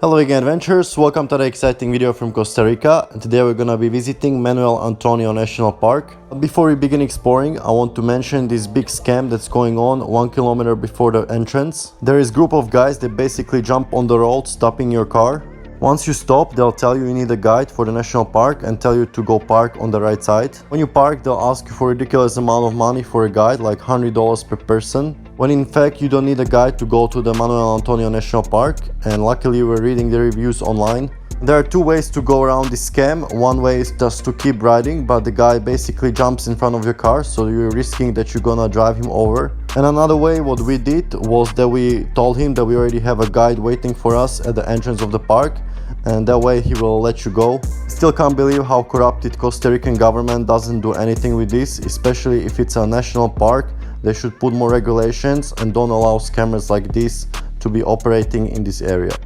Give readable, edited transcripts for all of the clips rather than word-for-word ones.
Hello again adventurers, welcome to the exciting video from Costa Rica. And today we're gonna be visiting Manuel Antonio National Park. Before we begin exploring, I want to mention this big scam that's going on 1 kilometer before the entrance. There is a group of guys that basically jump on the road, stopping your car. Once you stop, they'll tell you need a guide for the national park and tell you to go park on the right side. When you park, they'll ask you for a ridiculous amount of money for a guide, like $100 per person, when in fact you don't need a guide to go to the Manuel Antonio National Park. And luckily we're reading the reviews online. There are two ways to go around this scam. One way is just to keep riding, but the guy basically jumps in front of your car, so you're risking that you're gonna drive him over. And another way, what we did was that we told him that we already have a guide waiting for us at the entrance of the park, and that way he will let you go. Still can't believe how corrupted Costa Rican government doesn't do anything with this, especially if it's a national park. They should put more regulations and don't allow scammers like this to be operating in this area.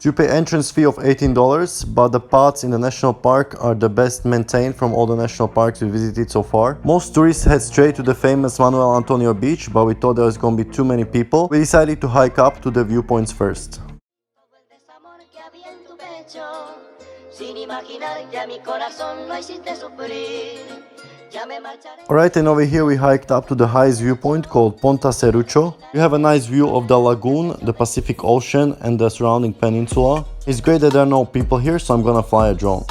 You pay entrance fee of $18, but the paths in the national park are the best maintained from all the national parks we visited so far. Most tourists head straight to the famous Manuel Antonio beach, but we thought there was going to be too many people. We decided to hike up to the viewpoints first. Alright, and over here we hiked up to the highest viewpoint called Ponta Serrucho. You have a nice view of the lagoon, the Pacific Ocean and the surrounding peninsula. It's great that there are no people here, so I'm gonna fly a drone.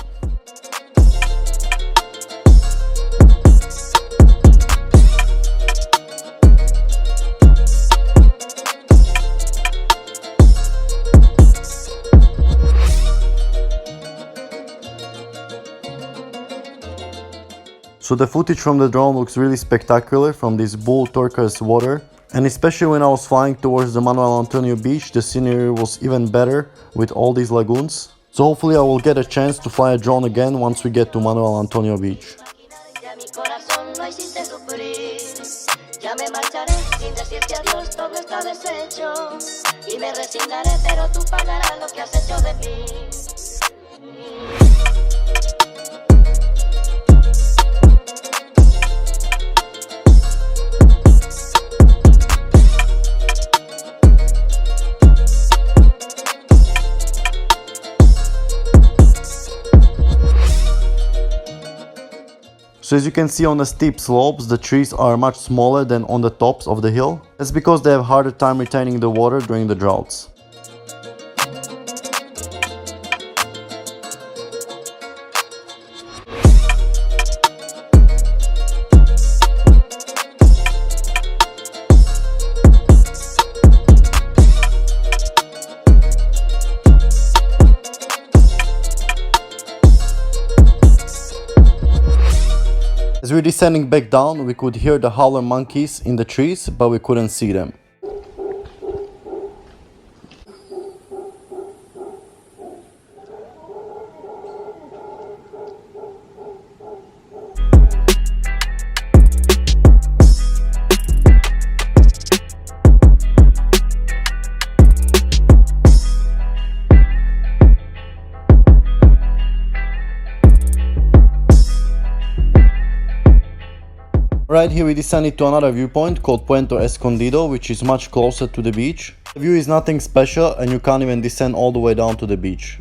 So the footage from the drone looks really spectacular from this blue turquoise water. And especially when I was flying towards the Manuel Antonio beach, the scenery was even better with all these lagoons. So hopefully I will get a chance to fly a drone again once we get to Manuel Antonio beach. So as you can see on the steep slopes, the trees are much smaller than on the tops of the hill. That's because they have a harder time retaining the water during the droughts. As we were descending back down, we could hear the howler monkeys in the trees, but we couldn't see them. Right here we descended to another viewpoint called Puente Escondido, which is much closer to the beach. The view is nothing special and you can't even descend all the way down to the beach.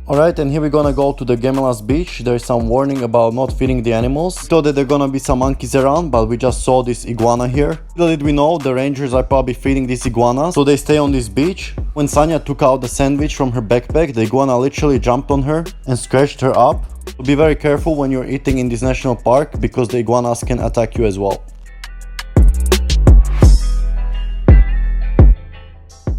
Alright, and here we're gonna go to the Gemelas beach. There is some warning about not feeding the animals. We thought that there are gonna be some monkeys around, but we just saw this iguana here. Little did we know, the rangers are probably feeding these iguanas, so they stay on this beach. When Sanya took out the sandwich from her backpack, the iguana literally jumped on her and scratched her up. So be very careful when you're eating in this national park, because the iguanas can attack you as well.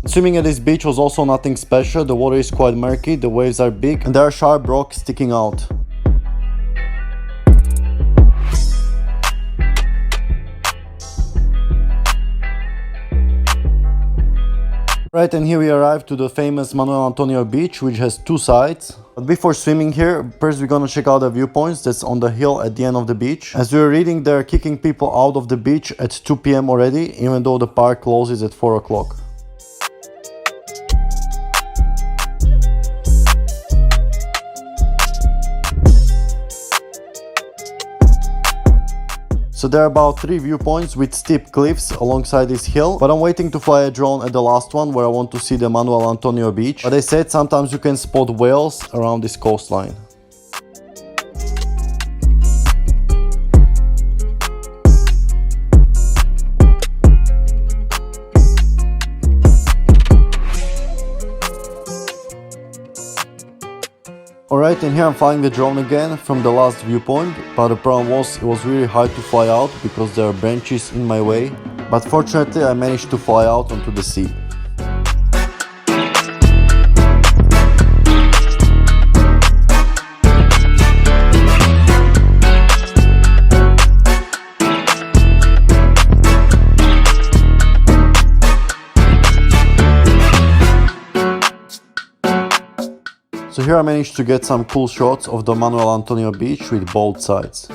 Swimming at this beach was also nothing special. The water is quite murky, the waves are big, and there are sharp rocks sticking out. Right, and here we arrived to the famous Manuel Antonio beach, which has two sides. But before swimming here, first we're gonna check out the viewpoints that's on the hill at the end of the beach. As we were reading, they're kicking people out of the beach at 2 p.m. already, even though the park closes at 4 o'clock. So there are about 3 viewpoints with steep cliffs alongside this hill, but I'm waiting to fly a drone at the last one where I want to see the Manuel Antonio beach. But they said sometimes you can spot whales around this coastline. Alright, and here I'm flying the drone again from the last viewpoint, but the problem was it was really hard to fly out because there are branches in my way, but fortunately I managed to fly out onto the sea. So here I managed to get some cool shots of the Manuel Antonio beach with both sides.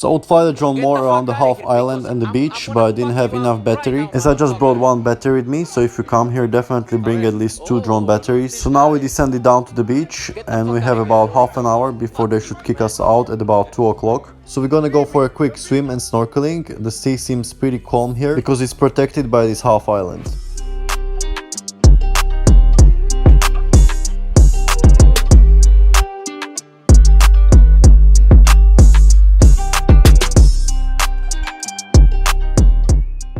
So I would fly the drone more around the half island and the beach, but I didn't have enough battery, as I just brought one battery with me, so if you come here definitely bring at least 2 drone batteries. So now we descended down to the beach and we have about half an hour before they should kick us out at about 2 o'clock. So we're gonna go for a quick swim and snorkeling. The sea seems pretty calm here because it's protected by this half island.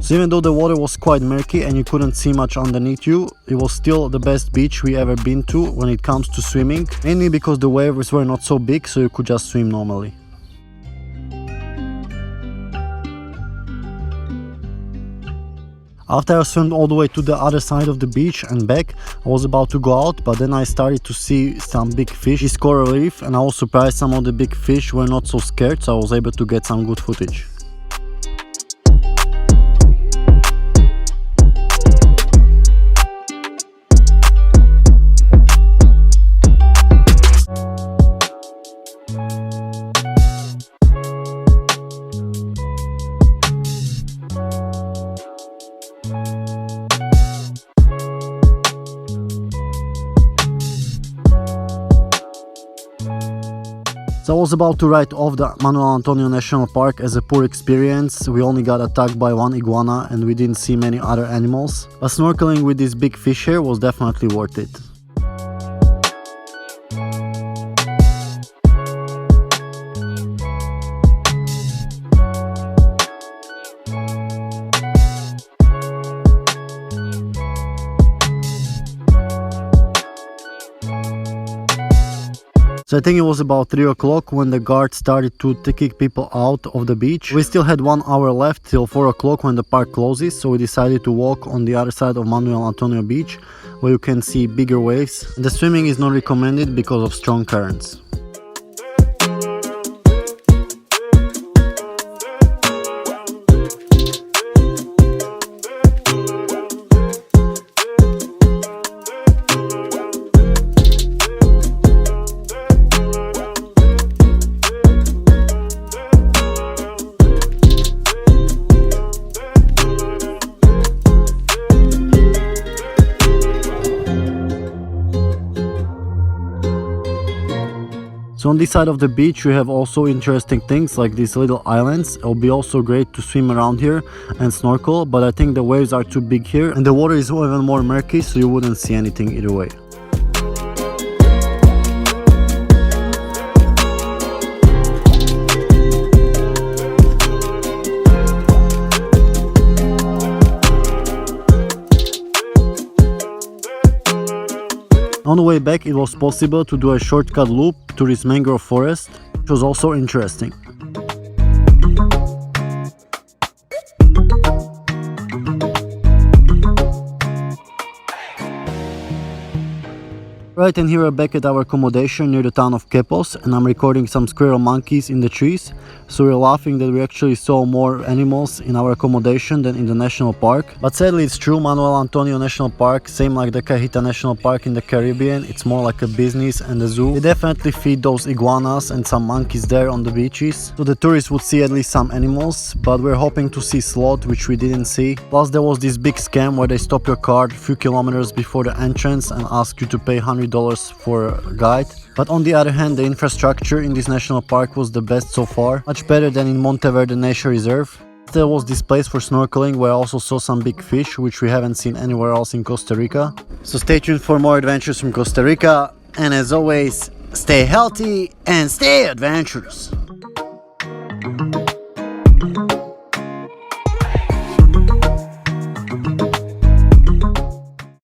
So even though the water was quite murky and you couldn't see much underneath you, it was still the best beach we ever been to when it comes to swimming, mainly because the waves were not so big, so you could just swim normally. After I swam all the way to the other side of the beach and back, I was about to go out, but then I started to see some big fish. It's coral reef, and I was surprised some of the big fish were not so scared, so I was able to get some good footage. So I was about to write off the Manuel Antonio National Park as a poor experience. We only got attacked by one iguana and we didn't see many other animals. But snorkeling with this big fish here was definitely worth it. So I think it was about 3 o'clock when the guard started to kick people out of the beach. We still had 1 hour left till 4 o'clock when the park closes, so we decided to walk on the other side of Manuel Antonio beach, where you can see bigger waves. The swimming is not recommended because of strong currents. So on this side of the beach you have also interesting things like these little islands. It'll be also great to swim around here and snorkel, but I think the waves are too big here and the water is even more murky, so you wouldn't see anything either way. On the way back it was possible to do a shortcut loop to this mangrove forest, which was also interesting. Right, and here we're back at our accommodation near the town of Quepos, and I'm recording some squirrel monkeys in the trees. So we're laughing that we actually saw more animals in our accommodation than in the national park. But sadly it's true, Manuel Antonio National Park, same like the Cajita National Park in the Caribbean, it's more like a business and a zoo. They definitely feed those iguanas and some monkeys there on the beaches, so the tourists would see at least some animals, but we're hoping to see sloth, which we didn't see. Plus there was this big scam where they stop your car a few kilometers before the entrance and ask you to pay $100 for a guide. But on the other hand, the infrastructure in this national park was the best so far, much better than in Monteverde Nature Reserve. There was this place for snorkeling where I also saw some big fish, which we haven't seen anywhere else in Costa Rica. So stay tuned for more adventures from Costa Rica, and as always, stay healthy and stay adventurous.